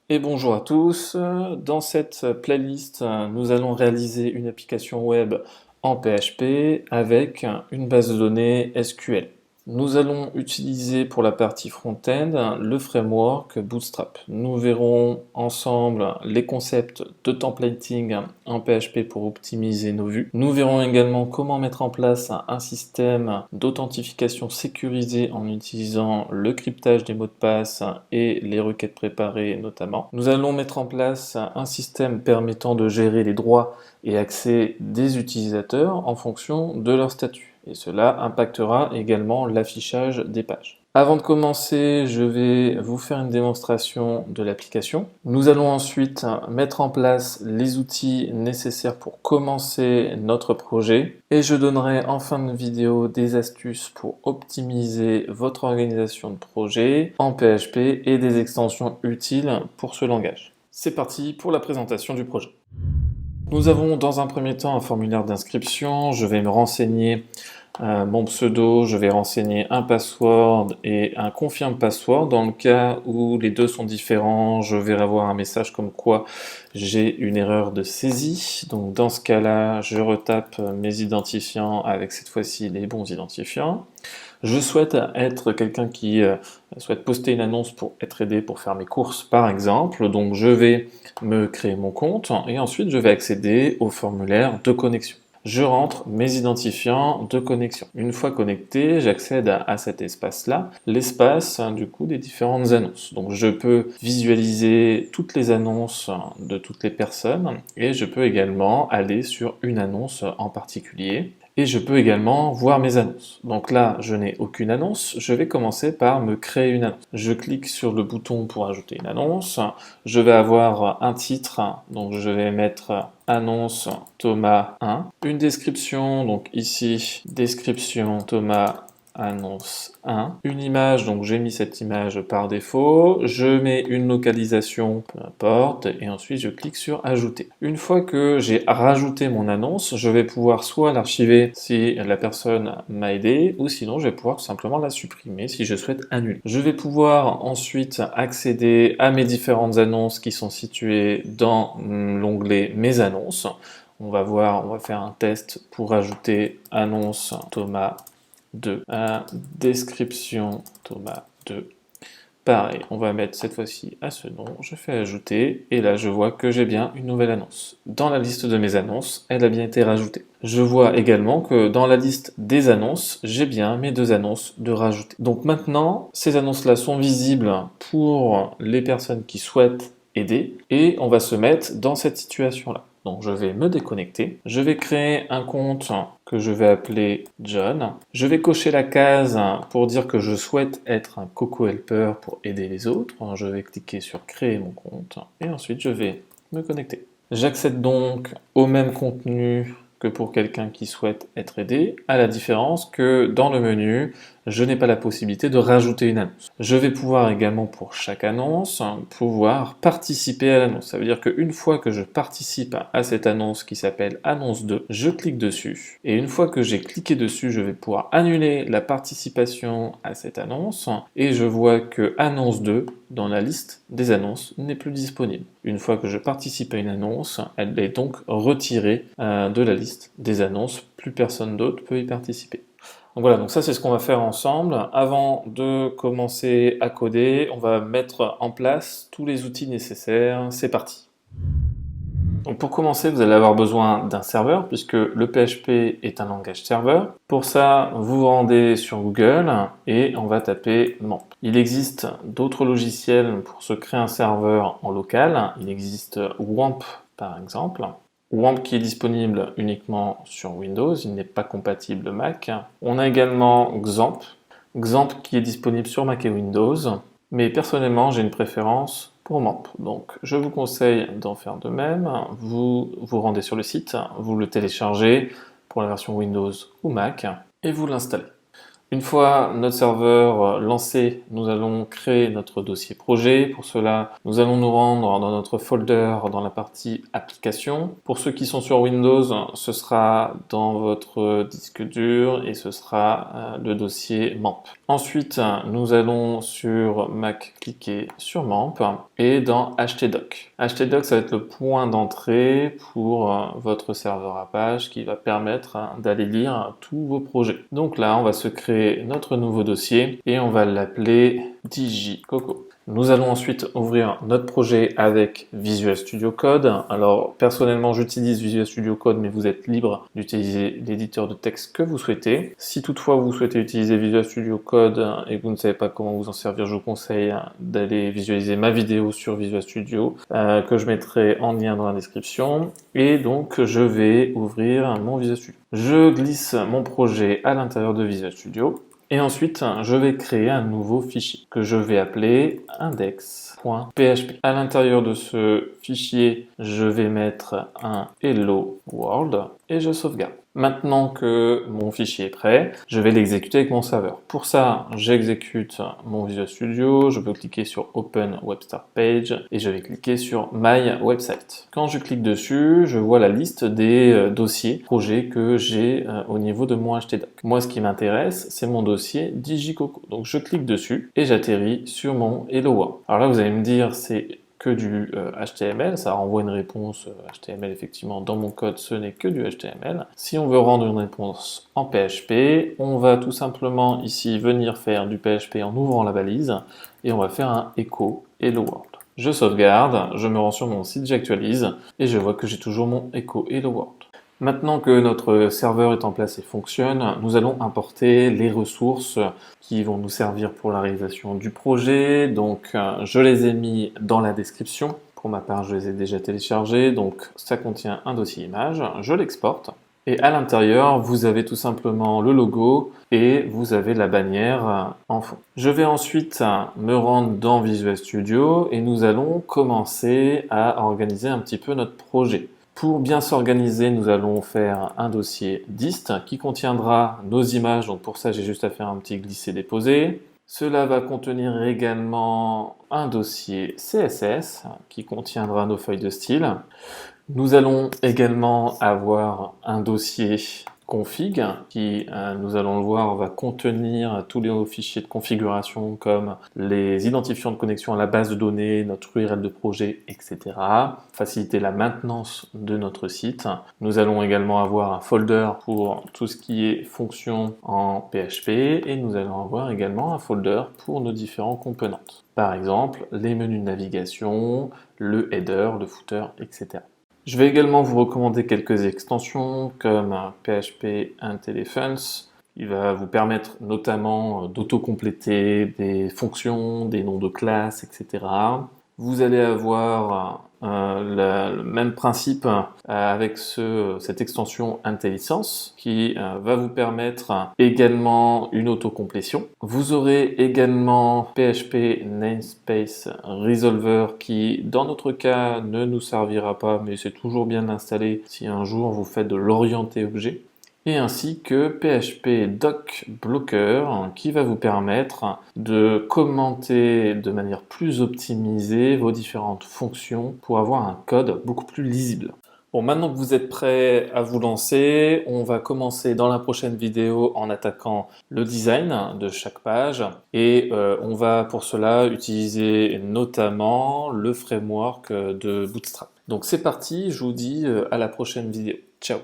Et bonjour à tous. Dans cette playlist, nous allons réaliser une application web en PHP avec une base de données SQL. Nous allons utiliser pour la partie front-end le framework Bootstrap. Nous verrons ensemble les concepts de templating en PHP pour optimiser nos vues. Nous verrons également comment mettre en place un système d'authentification sécurisé en utilisant le cryptage des mots de passe et les requêtes préparées notamment. Nous allons mettre en place un système permettant de gérer les droits et accès des utilisateurs en fonction de leur statut. Et cela impactera également l'affichage des pages. Avant de commencer, je vais vous faire une démonstration de l'application. Nous allons ensuite mettre en place les outils nécessaires pour commencer notre projet. Et je donnerai en fin de vidéo des astuces pour optimiser votre organisation de projet en PHP et des extensions utiles pour ce langage. C'est parti pour la présentation du projet. Nous avons dans un premier temps un formulaire d'inscription. Je vais me renseigner mon pseudo, je vais renseigner un password et un confirm password. Dans le cas où les deux sont différents, je vais avoir un message comme quoi j'ai une erreur de saisie. Donc dans ce cas-là, je retape mes identifiants avec cette fois-ci les bons identifiants. Je souhaite être quelqu'un qui souhaite poster une annonce pour être aidé pour faire mes courses par exemple. Donc je vais me créer mon compte et ensuite je vais accéder au formulaire de connexion. Je rentre mes identifiants de connexion. Une fois connecté, j'accède à cet espace-là, l'espace du coup des différentes annonces. Donc je peux visualiser toutes les annonces de toutes les personnes et je peux également aller sur une annonce en particulier. Et je peux également voir mes annonces. Donc là, je n'ai aucune annonce. Je vais commencer par me créer une annonce. Je clique sur le bouton pour ajouter une annonce. Je vais avoir un titre, donc je vais mettre annonce Thomas 1. Une description, donc ici, description Thomas annonce 1. Une image, donc j'ai mis cette image par défaut. Je mets une localisation, peu importe, et ensuite je clique sur ajouter. Une fois que j'ai rajouté mon annonce, je vais pouvoir soit l'archiver si la personne m'a aidé, ou sinon je vais pouvoir tout simplement la supprimer si je souhaite annuler. Je vais pouvoir ensuite accéder à mes différentes annonces qui sont situées dans l'onglet mes annonces. On va faire un test pour ajouter annonce Thomas 2, description Thomas 2. Pareil, on va mettre cette fois-ci à ce nom, je fais ajouter, et là je vois que j'ai bien une nouvelle annonce. Dans la liste de mes annonces, elle a bien été rajoutée. Je vois également que dans la liste des annonces, j'ai bien mes deux annonces de rajouter. Donc maintenant, ces annonces-là sont visibles pour les personnes qui souhaitent aider, et on va se mettre dans cette situation-là. Donc je vais me déconnecter, je vais créer un compte que je vais appeler John. Je vais cocher la case pour dire que je souhaite être un Coco Helper pour aider les autres. Je vais cliquer sur créer mon compte et ensuite je vais me connecter. J'accède donc au même contenu que pour quelqu'un qui souhaite être aidé, à la différence que dans le menu, je n'ai pas la possibilité de rajouter une annonce. Je vais pouvoir également pour chaque annonce, pouvoir participer à l'annonce. Ça veut dire qu'une fois que je participe à cette annonce qui s'appelle annonce 2, je clique dessus. Et une fois que j'ai cliqué dessus, je vais pouvoir annuler la participation à cette annonce. Et je vois que annonce 2, dans la liste des annonces, n'est plus disponible. Une fois que je participe à une annonce, elle est donc retirée de la liste des annonces. Plus personne d'autre peut y participer. Donc voilà, donc ça c'est ce qu'on va faire ensemble. Avant de commencer à coder, on va mettre en place tous les outils nécessaires. C'est parti. Donc pour commencer, vous allez avoir besoin d'un serveur, puisque le PHP est un langage serveur. Pour ça, vous vous rendez sur Google et on va taper MAMP. Il existe d'autres logiciels pour se créer un serveur en local. Il existe WAMP par exemple. WAMP qui est disponible uniquement sur Windows, il n'est pas compatible Mac. On a également XAMPP, XAMPP qui est disponible sur Mac et Windows, mais personnellement j'ai une préférence pour MAMP. Donc je vous conseille d'en faire de même. Vous vous rendez sur le site, vous le téléchargez pour la version Windows ou Mac et vous l'installez. Une fois notre serveur lancé, nous allons créer notre dossier projet. Pour cela, nous allons nous rendre dans notre folder dans la partie application. Pour ceux qui sont sur Windows, ce sera dans votre disque dur et ce sera le dossier MAMP. Ensuite, nous allons sur Mac cliquer sur MAMP et dans htdoc. htdoc, ça va être le point d'entrée pour votre serveur Apache qui va permettre d'aller lire tous vos projets. Donc là, on va se créer notre nouveau dossier et on va l'appeler DigiCoco. Nous allons ensuite ouvrir notre projet avec Visual Studio Code. Alors personnellement j'utilise Visual Studio Code, mais vous êtes libre d'utiliser l'éditeur de texte que vous souhaitez. Si toutefois vous souhaitez utiliser Visual Studio Code et que vous ne savez pas comment vous en servir, je vous conseille d'aller visualiser ma vidéo sur Visual Studio que je mettrai en lien dans la description. Et donc je vais ouvrir mon Visual Studio. Je glisse mon projet à l'intérieur de Visual Studio. Et ensuite, je vais créer un nouveau fichier que je vais appeler index.php. À l'intérieur de ce fichier, je vais mettre un hello world et je sauvegarde. Maintenant que mon fichier est prêt, je vais l'exécuter avec mon serveur. Pour ça, j'exécute mon Visual Studio, je peux cliquer sur Open Web Start Page et je vais cliquer sur My Website. Quand je clique dessus, je vois la liste des dossiers, projets que j'ai au niveau de mon htdoc. Moi, ce qui m'intéresse, c'est mon dossier DigiCoco. Donc, je clique dessus et j'atterris sur mon Hello World. Alors là, vous allez me dire, c'est que du HTML, ça renvoie une réponse HTML, effectivement, dans mon code, ce n'est que du HTML. Si on veut rendre une réponse en PHP, on va tout simplement ici venir faire du PHP en ouvrant la balise et on va faire un echo Hello World. Je sauvegarde, je me rends sur mon site, j'actualise et je vois que j'ai toujours mon echo Hello World. Maintenant que notre serveur est en place et fonctionne, nous allons importer les ressources qui vont nous servir pour la réalisation du projet. Donc, je les ai mis dans la description. Pour ma part, je les ai déjà téléchargés. Donc, ça contient un dossier image. Je l'exporte. Et à l'intérieur, vous avez tout simplement le logo et vous avez la bannière en fond. Je vais ensuite me rendre dans Visual Studio et nous allons commencer à organiser un petit peu notre projet. Pour bien s'organiser, nous allons faire un dossier dist qui contiendra nos images. Donc pour ça, j'ai juste à faire un petit glisser-déposer. Cela va contenir également un dossier CSS qui contiendra nos feuilles de style. Nous allons également avoir un dossier config qui, nous allons le voir, va contenir tous les fichiers de configuration comme les identifiants de connexion à la base de données, notre URL de projet, etc. Faciliter la maintenance de notre site. Nous allons également avoir un folder pour tout ce qui est fonction en PHP et nous allons avoir également un folder pour nos différents components. Par exemple, les menus de navigation, le header, le footer, etc. Je vais également vous recommander quelques extensions comme PHP IntelliFuncs qui va vous permettre notamment d'auto-compléter des fonctions, des noms de classes, etc. Vous allez avoir le même principe avec cette extension IntelliSense qui va vous permettre également une autocomplétion. Vous aurez également PHP Namespace Resolver qui, dans notre cas, ne nous servira pas, mais c'est toujours bien d'installer si un jour vous faites de l'orienté objet. Et ainsi que PHP Doc Blocker qui va vous permettre de commenter de manière plus optimisée vos différentes fonctions pour avoir un code beaucoup plus lisible. Bon, maintenant que vous êtes prêts à vous lancer, on va commencer dans la prochaine vidéo en attaquant le design de chaque page et on va pour cela utiliser notamment le framework de Bootstrap. Donc c'est parti, je vous dis à la prochaine vidéo. Ciao!